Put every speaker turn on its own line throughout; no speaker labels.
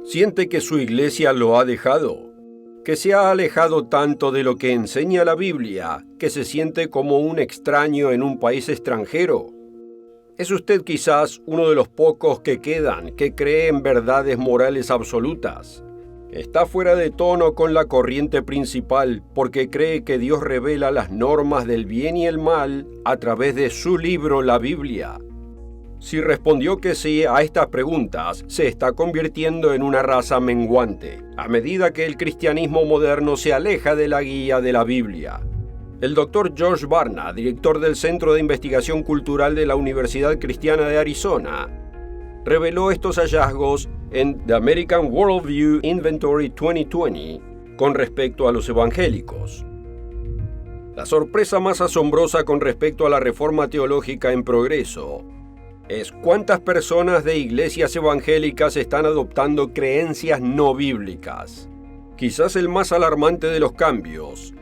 ¿Siente que su iglesia lo ha dejado? ¿Que se ha alejado tanto de lo que enseña la Biblia que se siente como un extraño en un país extranjero? ¿Es usted quizás uno de los pocos que quedan que cree en verdades morales absolutas? Está fuera de tono con la corriente principal porque cree que Dios revela las normas del bien y el mal a través de su libro, la Biblia. Si respondió que sí a estas preguntas, se está convirtiendo en una raza menguante, a medida que el cristianismo moderno se aleja de la guía de la Biblia. El Dr. Josh Barna, director del Centro de Investigación Cultural de la Universidad Cristiana de Arizona, reveló estos hallazgos en The American Worldview Inventory 2020 con respecto a los evangélicos. La sorpresa más asombrosa con respecto a la reforma teológica en progreso es cuántas personas de iglesias evangélicas están adoptando creencias no bíblicas. Quizás el más alarmante de los cambios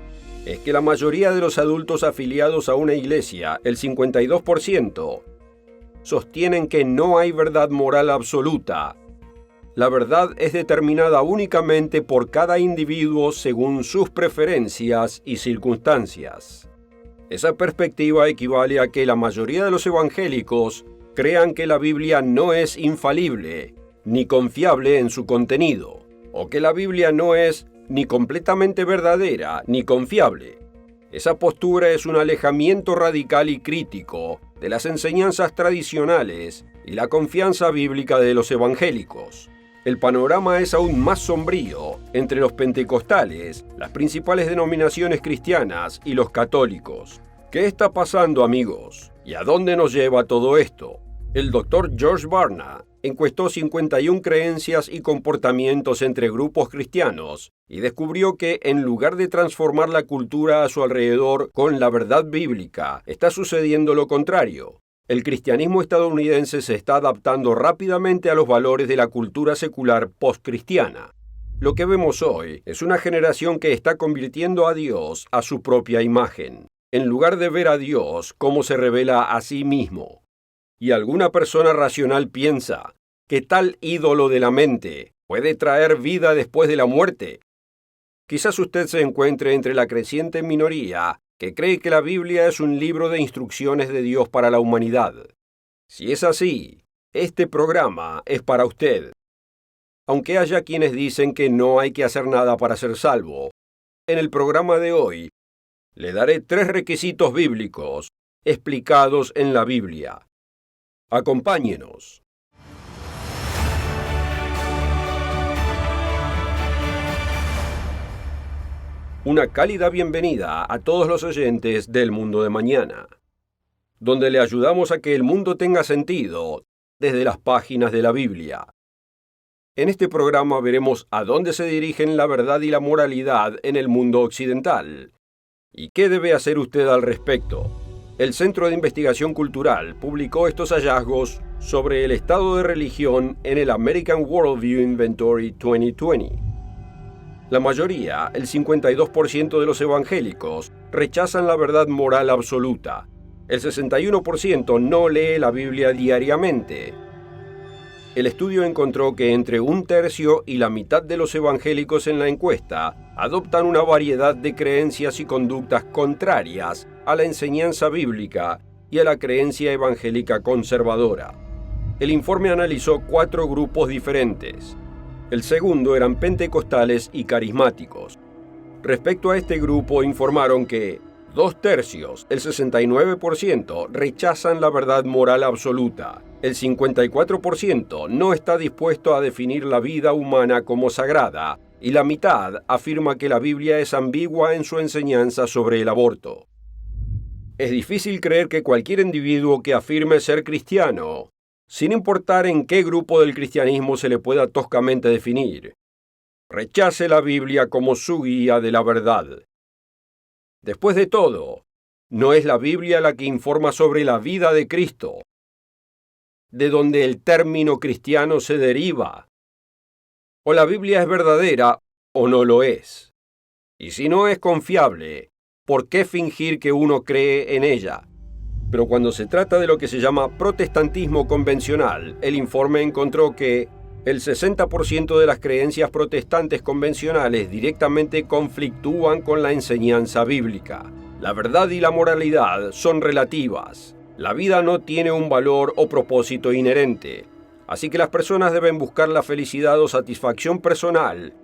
es que la mayoría de los adultos afiliados a una iglesia, el 52%, sostienen que no hay verdad moral absoluta. La verdad es determinada únicamente por cada individuo según sus preferencias y circunstancias. Esa perspectiva equivale a que la mayoría de los evangélicos crean que la Biblia no es infalible, ni confiable en su contenido, o que la Biblia no es ni completamente verdadera, ni confiable. Esa postura es un alejamiento radical y crítico de las enseñanzas tradicionales y la confianza bíblica de los evangélicos. El panorama es aún más sombrío entre los pentecostales, las principales denominaciones cristianas y los católicos. ¿Qué está pasando, amigos? ¿Y a dónde nos lleva todo esto? El Dr. Josh Barna encuestó 51 creencias y comportamientos entre grupos cristianos y descubrió que, en lugar de transformar la cultura a su alrededor con la verdad bíblica, está sucediendo lo contrario. El cristianismo estadounidense se está adaptando rápidamente a los valores de la cultura secular postcristiana. Lo que vemos hoy es una generación que está convirtiendo a Dios a su propia imagen, en lugar de ver a Dios como se revela a sí mismo. Y alguna persona racional piensa que tal ídolo de la mente puede traer vida después de la muerte. Quizás usted se encuentre entre la creciente minoría que cree que la Biblia es un libro de instrucciones de Dios para la humanidad. Si es así, este programa es para usted. Aunque haya quienes dicen que no hay que hacer nada para ser salvo, en el programa de hoy le daré 3 requisitos bíblicos explicados en la Biblia. Acompáñenos. Una cálida bienvenida a todos los oyentes del Mundo de Mañana, donde le ayudamos a que el mundo tenga sentido desde las páginas de la Biblia. En este programa veremos a dónde se dirigen la verdad y la moralidad en el mundo occidental y qué debe hacer usted al respecto. El Centro de Investigación Cultural publicó estos hallazgos sobre el estado de religión en el American Worldview Inventory 2020. La mayoría, el 52% de los evangélicos, rechazan la verdad moral absoluta. El 61% no lee la Biblia diariamente. El estudio encontró que entre 1/3 y la mitad de los evangélicos en la encuesta adoptan una variedad de creencias y conductas contrarias a la enseñanza bíblica y a la creencia evangélica conservadora. El informe analizó 4 grupos diferentes. El segundo eran pentecostales y carismáticos. Respecto a este grupo informaron que 2/3, el 69%, rechazan la verdad moral absoluta. El 54% no está dispuesto a definir la vida humana como sagrada y la mitad afirma que la Biblia es ambigua en su enseñanza sobre el aborto. Es difícil creer que cualquier individuo que afirme ser cristiano, sin importar en qué grupo del cristianismo se le pueda toscamente definir, rechace la Biblia como su guía de la verdad. Después de todo, ¿no es la Biblia la que informa sobre la vida de Cristo, de donde el término cristiano se deriva? O la Biblia es verdadera o no lo es. Y si no es confiable, ¿por qué fingir que uno cree en ella? Pero cuando se trata de lo que se llama protestantismo convencional, el informe encontró que El 60% de las creencias protestantes convencionales directamente conflictúan con la enseñanza bíblica. La verdad y la moralidad son relativas. La vida no tiene un valor o propósito inherente, así que las personas deben buscar la felicidad o satisfacción personal,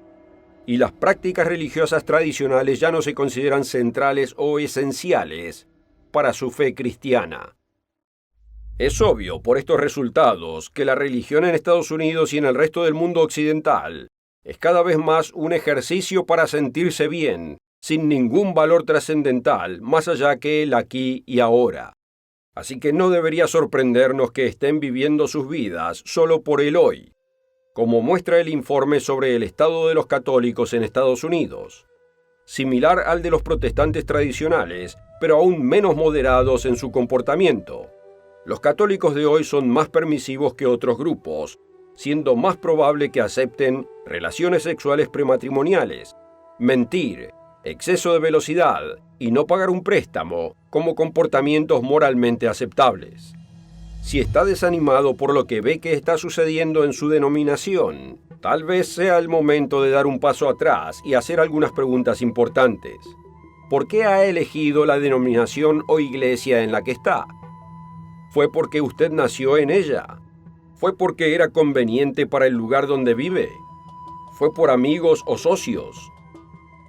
y las prácticas religiosas tradicionales ya no se consideran centrales o esenciales para su fe cristiana. Es obvio por estos resultados que la religión en Estados Unidos y en el resto del mundo occidental es cada vez más un ejercicio para sentirse bien, sin ningún valor trascendental más allá que el aquí y ahora. Así que no debería sorprendernos que estén viviendo sus vidas solo por el hoy, como muestra el informe sobre el estado de los católicos en Estados Unidos, similar al de los protestantes tradicionales, pero aún menos moderados en su comportamiento. Los católicos de hoy son más permisivos que otros grupos, siendo más probable que acepten relaciones sexuales prematrimoniales, mentir, exceso de velocidad y no pagar un préstamo como comportamientos moralmente aceptables. Si está desanimado por lo que ve que está sucediendo en su denominación, tal vez sea el momento de dar un paso atrás y hacer algunas preguntas importantes. ¿Por qué ha elegido la denominación o iglesia en la que está? ¿Fue porque usted nació en ella? ¿Fue porque era conveniente para el lugar donde vive? ¿Fue por amigos o socios?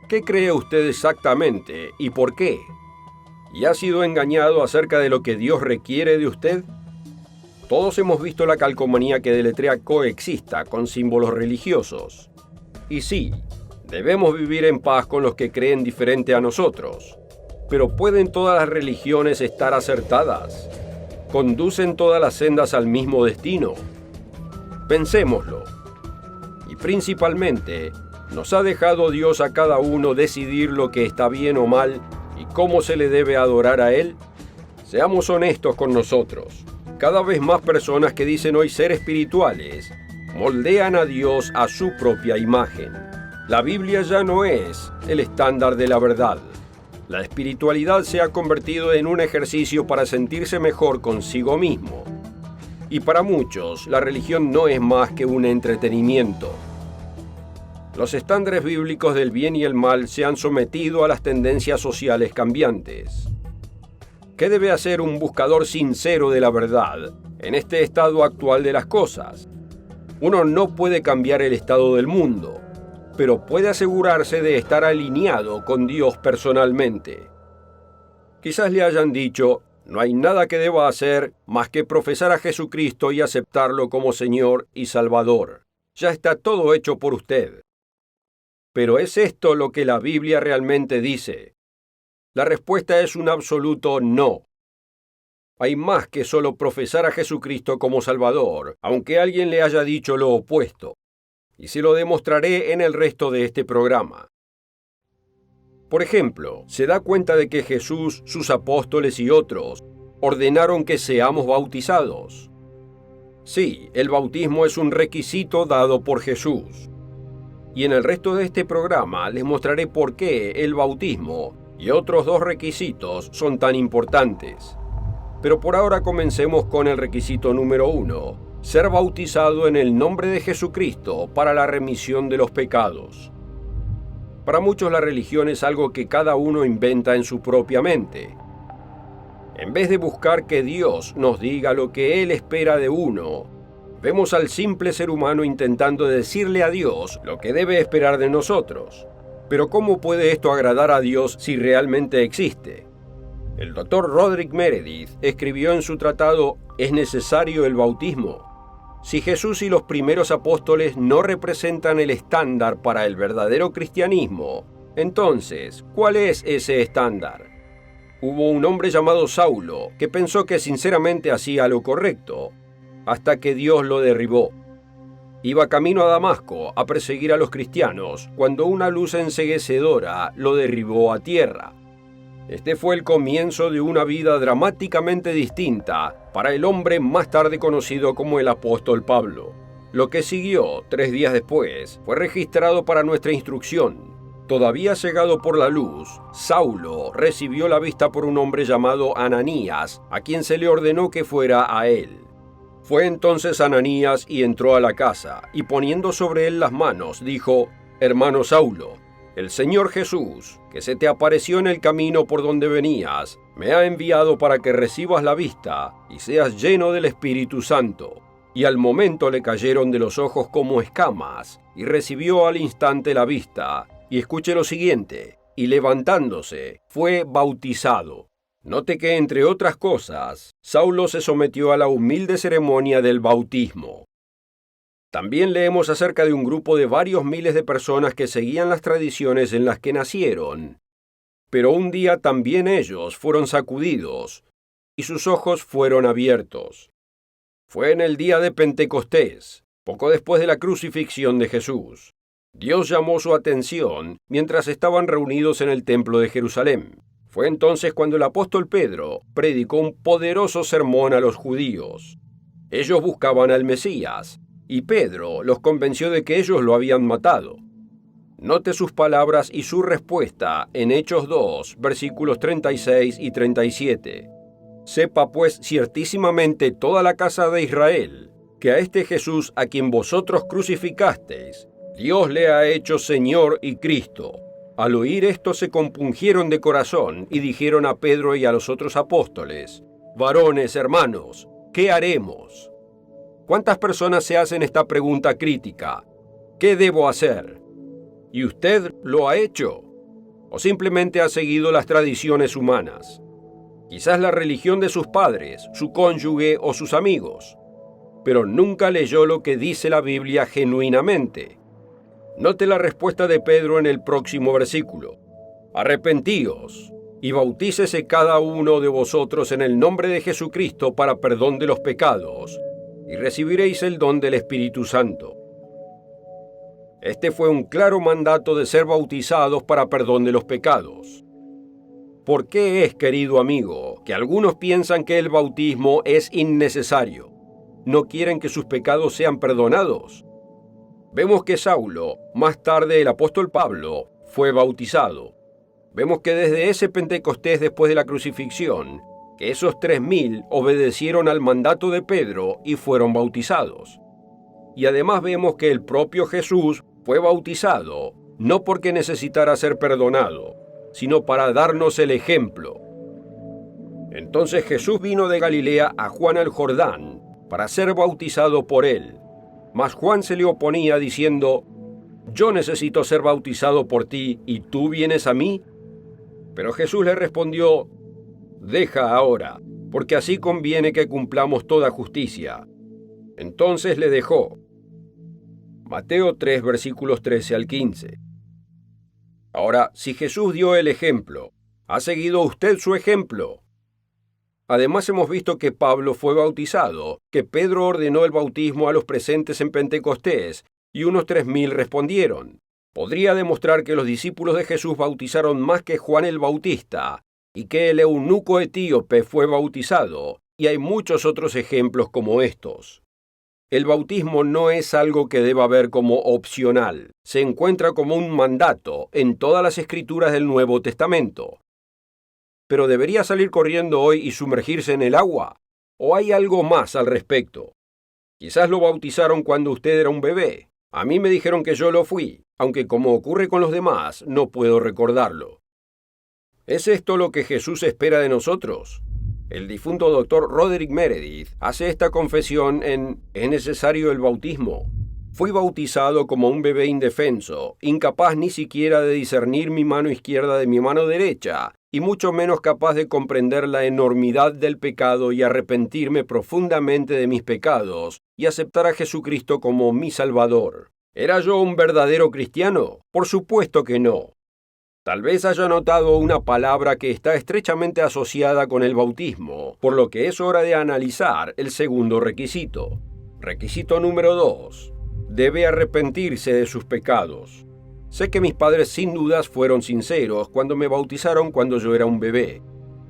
¿Qué cree usted exactamente y por qué? ¿Y ha sido engañado acerca de lo que Dios requiere de usted? Todos hemos visto la calcomanía que deletrea coexista con símbolos religiosos. Y sí, debemos vivir en paz con los que creen diferente a nosotros. Pero ¿pueden todas las religiones estar acertadas? ¿Conducen todas las sendas al mismo destino? Pensémoslo. Y principalmente, ¿nos ha dejado Dios a cada uno decidir lo que está bien o mal y cómo se le debe adorar a Él? Seamos honestos con nosotros. Cada vez más personas que dicen hoy ser espirituales moldean a Dios a su propia imagen. La Biblia ya no es el estándar de la verdad. La espiritualidad se ha convertido en un ejercicio para sentirse mejor consigo mismo. Y para muchos, la religión no es más que un entretenimiento. Los estándares bíblicos del bien y el mal se han sometido a las tendencias sociales cambiantes. ¿Qué debe hacer un buscador sincero de la verdad en este estado actual de las cosas? Uno no puede cambiar el estado del mundo, pero puede asegurarse de estar alineado con Dios personalmente. Quizás le hayan dicho, no hay nada que deba hacer más que profesar a Jesucristo y aceptarlo como Señor y Salvador. Ya está todo hecho por usted. Pero ¿es esto lo que la Biblia realmente dice? La respuesta es un absoluto no. Hay más que solo profesar a Jesucristo como Salvador, aunque alguien le haya dicho lo opuesto. Y se lo demostraré en el resto de este programa. Por ejemplo, se da cuenta de que Jesús, sus apóstoles y otros ordenaron que seamos bautizados. Sí, el bautismo es un requisito dado por Jesús. Y en el resto de este programa les mostraré por qué el bautismo y otros dos requisitos son tan importantes. Pero por ahora comencemos con el requisito número 1. Ser bautizado en el nombre de Jesucristo para la remisión de los pecados. Para muchos la religión es algo que cada uno inventa en su propia mente. En vez de buscar que Dios nos diga lo que Él espera de uno, vemos al simple ser humano intentando decirle a Dios lo que debe esperar de nosotros. Pero ¿cómo puede esto agradar a Dios si realmente existe? El Dr. Roderick Meredith escribió en su tratado ¿Es necesario el bautismo? Si Jesús y los primeros apóstoles no representan el estándar para el verdadero cristianismo, entonces, ¿cuál es ese estándar? Hubo un hombre llamado Saulo que pensó que sinceramente hacía lo correcto, hasta que Dios lo derribó. Iba camino a Damasco a perseguir a los cristianos cuando una luz enceguecedora lo derribó a tierra. Este fue el comienzo de una vida dramáticamente distinta para el hombre más tarde conocido como el apóstol Pablo. Lo que siguió 3 días después fue registrado para nuestra instrucción. Todavía cegado por la luz, Saulo recibió la vista por un hombre llamado Ananías, a quien se le ordenó que fuera a él. Fue entonces Ananías y entró a la casa, y poniendo sobre él las manos, dijo: Hermano Saulo, el Señor Jesús, que se te apareció en el camino por donde venías, me ha enviado para que recibas la vista y seas lleno del Espíritu Santo. Y al momento le cayeron de los ojos como escamas, y recibió al instante la vista. Y escuche lo siguiente: y levantándose, fue bautizado. Note que, entre otras cosas, Saulo se sometió a la humilde ceremonia del bautismo. También leemos acerca de un grupo de varios miles de personas que seguían las tradiciones en las que nacieron. Pero un día también ellos fueron sacudidos, y sus ojos fueron abiertos. Fue en el día de Pentecostés, poco después de la crucifixión de Jesús. Dios llamó su atención mientras estaban reunidos en el templo de Jerusalén. Fue entonces cuando el apóstol Pedro predicó un poderoso sermón a los judíos. Ellos buscaban al Mesías, y Pedro los convenció de que ellos lo habían matado. Note sus palabras y su respuesta en Hechos 2, versículos 36 y 37. Sepa pues ciertísimamente toda la casa de Israel, que a este Jesús a quien vosotros crucificasteis, Dios le ha hecho Señor y Cristo. Al oír esto se compungieron de corazón y dijeron a Pedro y a los otros apóstoles: Varones, hermanos, ¿qué haremos? ¿Cuántas personas se hacen esta pregunta crítica? ¿Qué debo hacer? ¿Y usted lo ha hecho? ¿O simplemente ha seguido las tradiciones humanas? Quizás la religión de sus padres, su cónyuge o sus amigos. Pero nunca leyó lo que dice la Biblia genuinamente. Note la respuesta de Pedro en el próximo versículo. Arrepentíos y bautícese cada uno de vosotros en el nombre de Jesucristo para perdón de los pecados, y recibiréis el don del Espíritu Santo. Este fue un claro mandato de ser bautizados para perdón de los pecados. ¿Por qué es, querido amigo, que algunos piensan que el bautismo es innecesario? ¿No quieren que sus pecados sean perdonados? Vemos que Saulo, más tarde el apóstol Pablo, fue bautizado. Vemos que desde ese Pentecostés después de la crucifixión, que esos 3,000 obedecieron al mandato de Pedro y fueron bautizados. Y además vemos que el propio Jesús fue bautizado, no porque necesitara ser perdonado, sino para darnos el ejemplo. Entonces Jesús vino de Galilea a Juan el Jordán para ser bautizado por él. Mas Juan se le oponía diciendo: Yo necesito ser bautizado por ti, ¿y tú vienes a mí? Pero Jesús le respondió: Deja ahora, porque así conviene que cumplamos toda justicia. Entonces le dejó. Mateo 3, versículos 13 al 15. Ahora, si Jesús dio el ejemplo, ¿ha seguido usted su ejemplo? Además hemos visto que Pablo fue bautizado, que Pedro ordenó el bautismo a los presentes en Pentecostés, y unos 3,000 respondieron. Podría demostrar que los discípulos de Jesús bautizaron más que Juan el Bautista, y que el eunuco etíope fue bautizado, y hay muchos otros ejemplos como estos. El bautismo no es algo que deba ver como opcional, se encuentra como un mandato en todas las escrituras del Nuevo Testamento. ¿Pero debería salir corriendo hoy y sumergirse en el agua? ¿O hay algo más al respecto? Quizás lo bautizaron cuando usted era un bebé. A mí me dijeron que yo lo fui, aunque como ocurre con los demás, no puedo recordarlo. ¿Es esto lo que Jesús espera de nosotros? El difunto doctor Roderick Meredith hace esta confesión en ¿Es necesario el bautismo? Fui bautizado como un bebé indefenso, incapaz ni siquiera de discernir mi mano izquierda de mi mano derecha, y mucho menos capaz de comprender la enormidad del pecado y arrepentirme profundamente de mis pecados y aceptar a Jesucristo como mi Salvador. ¿Era yo un verdadero cristiano? Por supuesto que no. Tal vez haya notado una palabra que está estrechamente asociada con el bautismo, por lo que es hora de analizar el segundo requisito. Requisito número 2. Debe arrepentirse de sus pecados. Sé que mis padres sin dudas fueron sinceros cuando me bautizaron cuando yo era un bebé,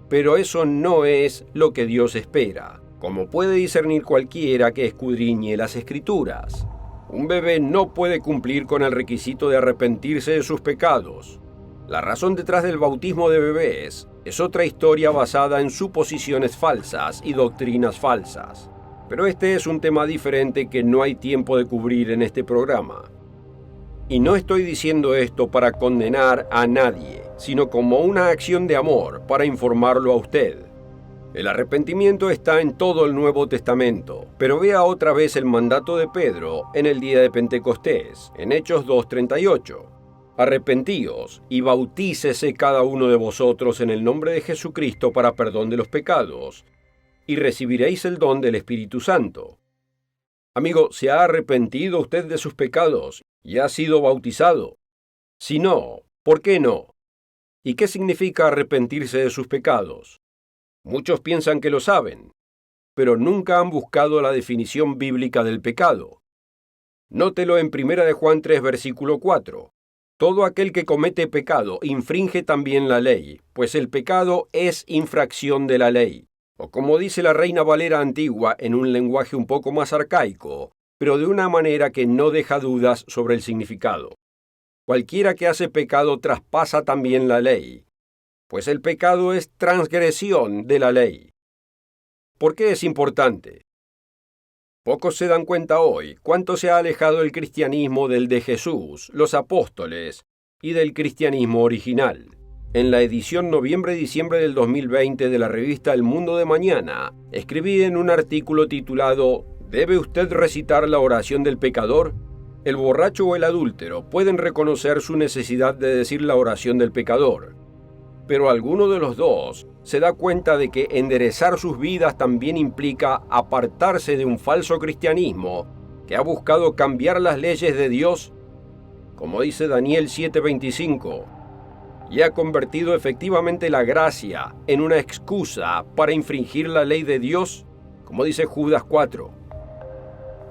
pero eso no es lo que Dios espera, como puede discernir cualquiera que escudriñe las Escrituras. Un bebé no puede cumplir con el requisito de arrepentirse de sus pecados. La razón detrás del bautismo de bebés es otra historia basada en suposiciones falsas y doctrinas falsas. Pero este es un tema diferente que no hay tiempo de cubrir en este programa. Y no estoy diciendo esto para condenar a nadie, sino como una acción de amor para informarlo a usted. El arrepentimiento está en todo el Nuevo Testamento, pero vea otra vez el mandato de Pedro en el día de Pentecostés, en Hechos 2:38. Arrepentíos y bautícese cada uno de vosotros en el nombre de Jesucristo para perdón de los pecados, y recibiréis el don del Espíritu Santo. Amigo, ¿se ha arrepentido usted de sus pecados y ha sido bautizado? Si no, ¿por qué no? ¿Y qué significa arrepentirse de sus pecados? Muchos piensan que lo saben, pero nunca han buscado la definición bíblica del pecado. Nótelo en 1 de Juan 3, versículo 4. Todo aquel que comete pecado infringe también la ley, pues el pecado es infracción de la ley. O como dice la Reina Valera antigua en un lenguaje un poco más arcaico, pero de una manera que no deja dudas sobre el significado. Cualquiera que hace pecado traspasa también la ley, pues el pecado es transgresión de la ley. ¿Por qué es importante? Pocos se dan cuenta hoy cuánto se ha alejado el cristianismo del de Jesús, los apóstoles y del cristianismo original. En la edición noviembre-diciembre del 2020 de la revista El Mundo de Mañana, escribí en un artículo titulado ¿Debe usted recitar la oración del pecador? El borracho o el adúltero pueden reconocer su necesidad de decir la oración del pecador, pero alguno de los dos se da cuenta de que enderezar sus vidas también implica apartarse de un falso cristianismo que ha buscado cambiar las leyes de Dios, como dice Daniel 7:25, y ha convertido efectivamente la gracia en una excusa para infringir la ley de Dios, como dice Judas 4.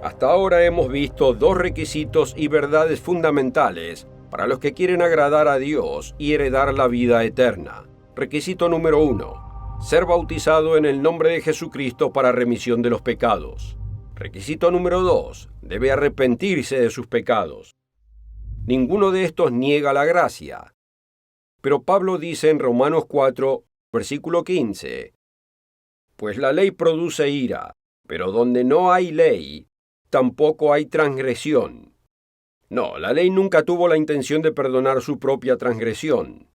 Hasta ahora hemos visto dos requisitos y verdades fundamentales para los que quieren agradar a Dios y heredar la vida eterna. Requisito número 1. Ser bautizado en el nombre de Jesucristo para remisión de los pecados. Requisito número 2. Debe arrepentirse de sus pecados. Ninguno de estos niega la gracia. Pero Pablo dice en Romanos 4, versículo 15, pues la ley produce ira, pero donde no hay ley, tampoco hay transgresión. No, la ley nunca tuvo la intención de perdonar su propia transgresión.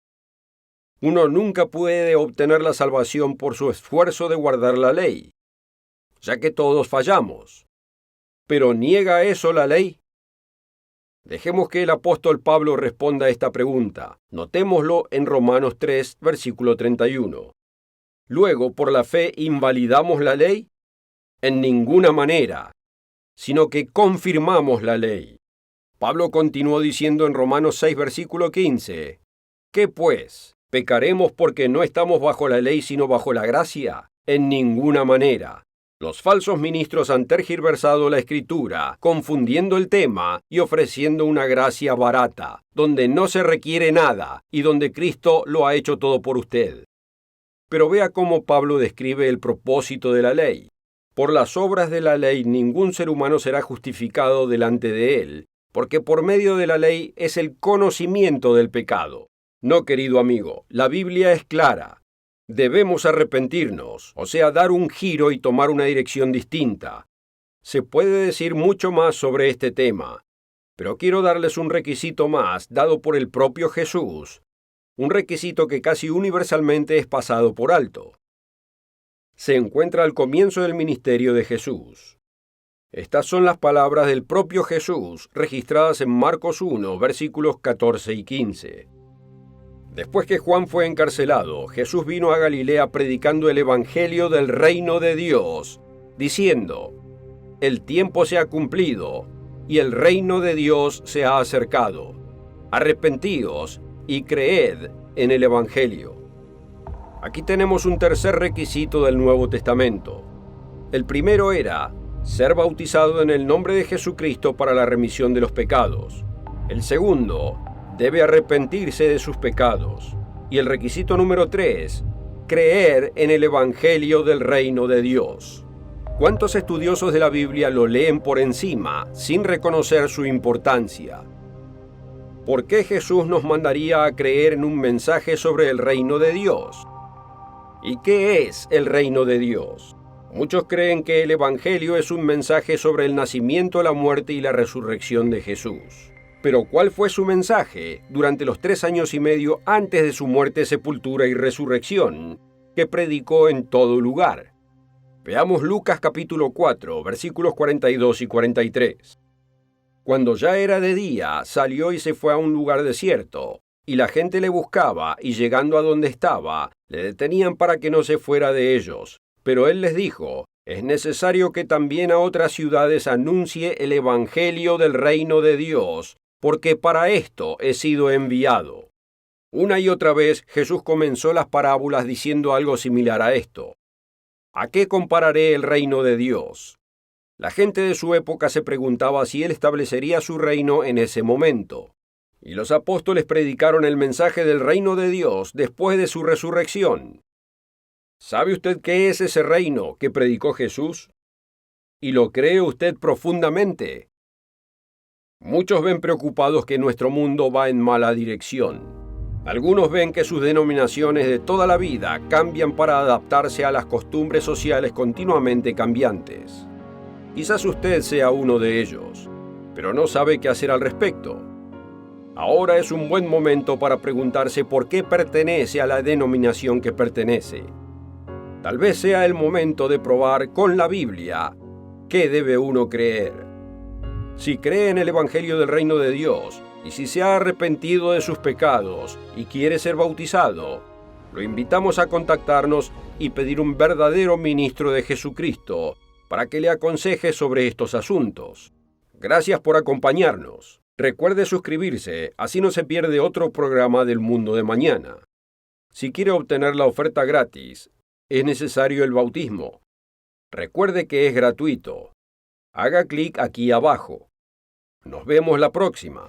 Uno nunca puede obtener la salvación por su esfuerzo de guardar la ley, ya que todos fallamos. ¿Pero niega eso la ley? Dejemos que el apóstol Pablo responda a esta pregunta. Notémoslo en Romanos 3, versículo 31. Luego, ¿por la fe invalidamos la ley? En ninguna manera, sino que confirmamos la ley. Pablo continuó diciendo en Romanos 6, versículo 15, ¿qué pues? ¿Pecaremos porque no estamos bajo la ley sino bajo la gracia? En ninguna manera. Los falsos ministros han tergiversado la Escritura, confundiendo el tema y ofreciendo una gracia barata, donde no se requiere nada y donde Cristo lo ha hecho todo por usted. Pero vea cómo Pablo describe el propósito de la ley. Por las obras de la ley ningún ser humano será justificado delante de él, porque por medio de la ley es el conocimiento del pecado. No, querido amigo, la Biblia es clara. Debemos arrepentirnos, o sea, dar un giro y tomar una dirección distinta. Se puede decir mucho más sobre este tema, pero quiero darles un requisito más dado por el propio Jesús, un requisito que casi universalmente es pasado por alto. Se encuentra al comienzo del ministerio de Jesús. Estas son las palabras del propio Jesús, registradas en Marcos 1, versículos 14 y 15. Después que Juan fue encarcelado, Jesús vino a Galilea predicando el evangelio del reino de Dios, diciendo, el tiempo se ha cumplido y el reino de Dios se ha acercado. Arrepentíos y creed en el evangelio. Aquí tenemos un tercer requisito del Nuevo Testamento. El primero era ser bautizado en el nombre de Jesucristo para la remisión de los pecados. El segundo, debe arrepentirse de sus pecados. Y el requisito número 3, creer en el Evangelio del Reino de Dios. ¿Cuántos estudiosos de la Biblia lo leen por encima, sin reconocer su importancia? ¿Por qué Jesús nos mandaría a creer en un mensaje sobre el reino de Dios? ¿Y qué es el reino de Dios? Muchos creen que el Evangelio es un mensaje sobre el nacimiento, la muerte y la resurrección de Jesús. Pero ¿cuál fue su mensaje durante los 3 años y medio antes de su muerte, sepultura y resurrección, que predicó en todo lugar? Veamos Lucas capítulo 4, versículos 42 y 43. Cuando ya era de día, salió y se fue a un lugar desierto, y la gente le buscaba, y llegando a donde estaba, le detenían para que no se fuera de ellos. Pero él les dijo: es necesario que también a otras ciudades anuncie el evangelio del reino de Dios, porque para esto he sido enviado. Una y otra vez Jesús comenzó las parábolas diciendo algo similar a esto. ¿A qué compararé el reino de Dios? La gente de su época se preguntaba si él establecería su reino en ese momento. Y los apóstoles predicaron el mensaje del reino de Dios después de su resurrección. ¿Sabe usted qué es ese reino que predicó Jesús? ¿Y lo cree usted profundamente? Muchos ven preocupados que nuestro mundo va en mala dirección. Algunos ven que sus denominaciones de toda la vida cambian para adaptarse a las costumbres sociales continuamente cambiantes. Quizás usted sea uno de ellos, pero no sabe qué hacer al respecto. Ahora es un buen momento para preguntarse por qué pertenece a la denominación que pertenece. Tal vez sea el momento de probar con la Biblia qué debe uno creer. Si cree en el Evangelio del Reino de Dios, y si se ha arrepentido de sus pecados y quiere ser bautizado, lo invitamos a contactarnos y pedir un verdadero ministro de Jesucristo para que le aconseje sobre estos asuntos. Gracias por acompañarnos. Recuerde suscribirse, así no se pierde otro programa del Mundo de Mañana. Si quiere obtener la oferta gratis, es necesario el bautismo. Recuerde que es gratuito. Haga clic aquí abajo. Nos vemos la próxima.